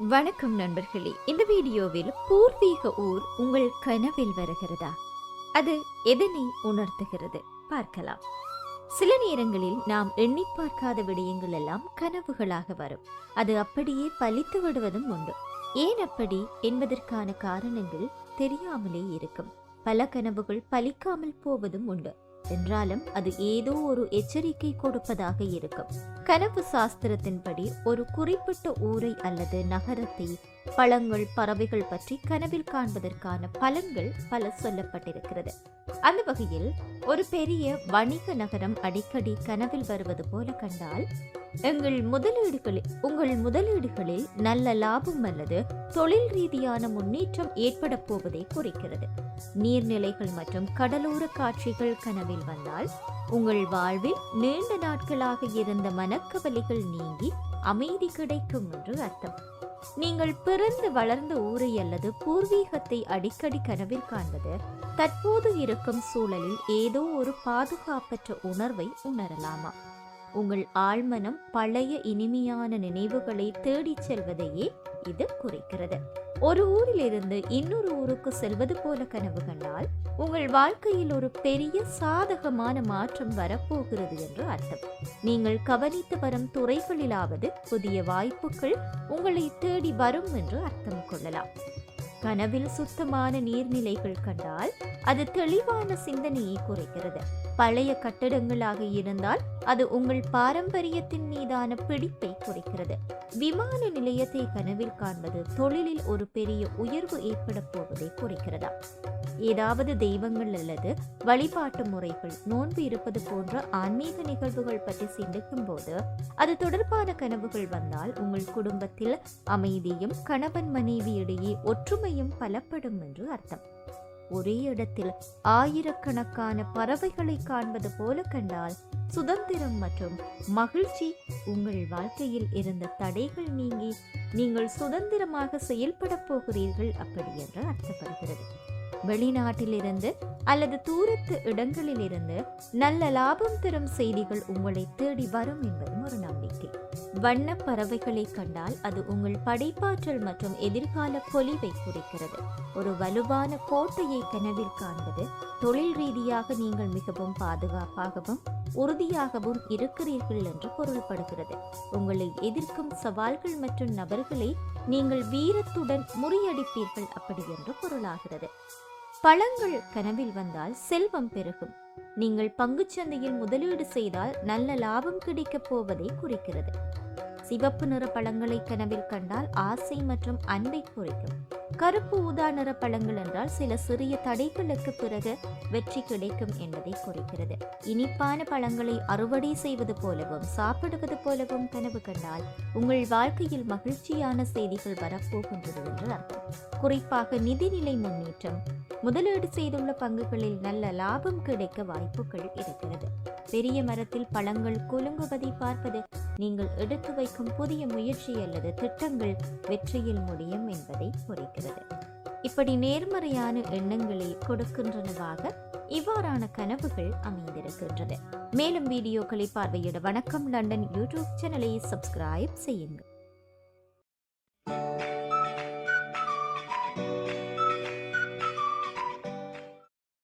வணக்கம் நண்பர்களே. இந்த வீடியோவில் பூர்வீக ஊர் உங்கள் கனவில் வருகிறதா? அது எதனை உணர்த்துகிறது பார்க்கலாம். சில நேரங்களில் நாம் எண்ணி பார்க்காத விடயங்கள் எல்லாம் கனவுகளாக வரும். அது அப்படியே பலித்து விடுவதும் உண்டு. ஏன் அப்படி என்பதற்கான காரணங்கள் தெரியாமலே இருக்கும். பல கனவுகள் பலிக்காமல் போவதும் உண்டு. என்றாலும் அது ஏதோ ஒரு எச்சரிக்கை கொடுப்பதாக இருக்கும். கனவு சாஸ்திரத்தின்படி ஒரு குறிப்பிட்ட ஊரை அல்லது நகரத்தை, பழங்கள், பறவைகள் பற்றி கனவில் காண்பதற்கான பலன்கள் பல சொல்லப்பட்டிருக்கிறது. அந்த வகையில் ஒரு பெரிய வணிக நகரம் அடிக்கடி கனவில் வருவது போல கண்டால் உங்கள் முதலீடுகளில் நல்ல லாபம் அல்லது தொழில் ரீதியான முன்னேற்றம் ஏற்பட போவதை குறிக்கிறது. நீர்நிலைகள் மற்றும் கடலோர காட்சிகள் கனவில் வந்தால் உங்கள் வாழ்வில் நீண்ட நாட்களாக இருந்த மனக்கவலைகள் நீங்கி அமைதி கிடைக்கும் என்று அர்த்தம். நீங்கள் பிறந்து வளர்ந்த ஊரை அல்லது பூர்வீகத்தை அடிக்கடி கனவில் காண்பது தற்போது இருக்கும் சூழலில் ஏதோ ஒரு பாதுகாப்பற்ற உணர்வை உணரலாமா? உங்கள் ஆழ்மனம் பழைய இனிமையான நினைவுகளை தேடிச் செல்வதையே இது குறிக்கிறது. ஒரு ஊரிலிருந்து இன்னொரு ஊருக்கு செல்வது போல கனவு கண்டால் உங்கள் வாழ்க்கையில் ஒரு பெரிய சாதகமான மாற்றம் வரப்போகிறது என்று அர்த்தம். நீங்கள் கவனித்து வரும் துறைகளிலாவது புதிய வாய்ப்புகள் உங்களை தேடி வரும் என்று அர்த்தம் கொள்ளலாம். கனவில் சுத்தமான நீர்நிலைகள் கண்டால் அது தெளிவான சிந்தனையை குறைக்கிறது. பழைய கட்டடங்களாக இருந்தால் அது உங்கள் பாரம்பரியத்தின் மீதான பிடிப்பை குறைக்கிறது. விமான நிலையத்தை கனவில் காண்பது தொழிலில் ஒரு பெரிய உயர்வு ஏற்பட போவதை குறைக்கிறதா? ஏதாவது தெய்வங்கள் அல்லது வழிபாட்டு முறைகள், நோன்பு இருப்பது போன்ற ஆன்மீக நிகழ்வுகள் பற்றி சிந்திக்கும் போது அது தொடர்பான கனவுகள் வந்தால் உங்கள் குடும்பத்தில் அமைதியும் கணவன் மனைவி இடையே ஒற்றுமையும் பலப்படும் என்று அர்த்தம். ஒரே இடத்தில் ஆயிரக்கணக்கான பறவைகளை காண்பது போல கண்டால் சுதந்திரம் மற்றும் மகிழ்ச்சி. உங்கள் வாழ்க்கையில் இருந்த தடைகள் நீங்கி நீங்கள் சுதந்திரமாக செயல்பட போகிறீர்கள் அப்படி என்று அர்த்தப்படுகிறது. வெளிநாட்டிலிருந்து அல்லது தூரத்து இடங்களிலிருந்து நல்ல லாபம் தரும் செய்திகள் உங்களை தேடி வரும் என்பதும் ஒரு நம்பிக்கை. வண்ண பறவைகளை கண்டால் அது உங்கள் படைப்பாற்றல் மற்றும் எதிர்கால பொலிவை குறிக்கிறது. ஒரு வலுவான கோட்டையை கனவில் காண்பது தொழில் ரீதியாக நீங்கள் மிகவும் பாதுகாப்பாகவும் உறுதியாகவும் இருக்கிறீர்கள் என்று பொருள்படுகிறது. உங்களை எதிர்க்கும் சவால்கள் மற்றும் நபர்களை நீங்கள் வீரத்துடன் முறியடிப்பீர்கள் அப்படி என்று பொருளாகிறது. பழங்கள் கனவில் வந்தால் செல்வம் பெருகும். நீங்கள் பங்குச்சந்தையில் முதலீடு செய்தால் நல்ல லாபம் கிடைக்கப் போவதை குறிக்கிறது. சிவப்பு நிற பழங்களை கனவில் கண்டால் ஆசை மற்றும் அன்பை குறிக்கும். கருப்பு ஊதா நிற பழங்கள் என்றால் சில சிறிய தடைகளுக்கு பிறகு வெற்றி கிடைக்கும் என்பதை குறிக்கிறது. இனிப்பான பழங்களை அறுவடை செய்வது போலவும் சாப்பிடுவது போலவும் கனவு கண்டால் உங்கள் வாழ்க்கையில் மகிழ்ச்சியான செய்திகள் வரப்போகின்றது என்று அர்த்தம். குறிப்பாக நிதிநிலை முன்னேற்றம், முதலீடு செய்துள்ள பங்குகளில் நல்ல லாபம் கிடைக்க வாய்ப்புகள் இருக்கிறது. பெரிய மரத்தில் பழங்கள் குலுங்குவதை பார்ப்பது நீங்கள் எடுத்து வைக்கும் புதிய முயற்சி அல்லது திட்டங்கள் வெற்றியில் முடியும் என்பதை குறிக்கிறது. இப்படி நேர்மறையான எண்ணங்களை கொடுக்கின்றனவாக இவ்வாறான கனவுகள் அமைந்திருக்கின்றது. மேலும் வீடியோக்களை பார்வையிட வணக்கம் லண்டன் யூடியூப் சேனலை சப்ஸ்கிரைப் செய்யுங்கள்.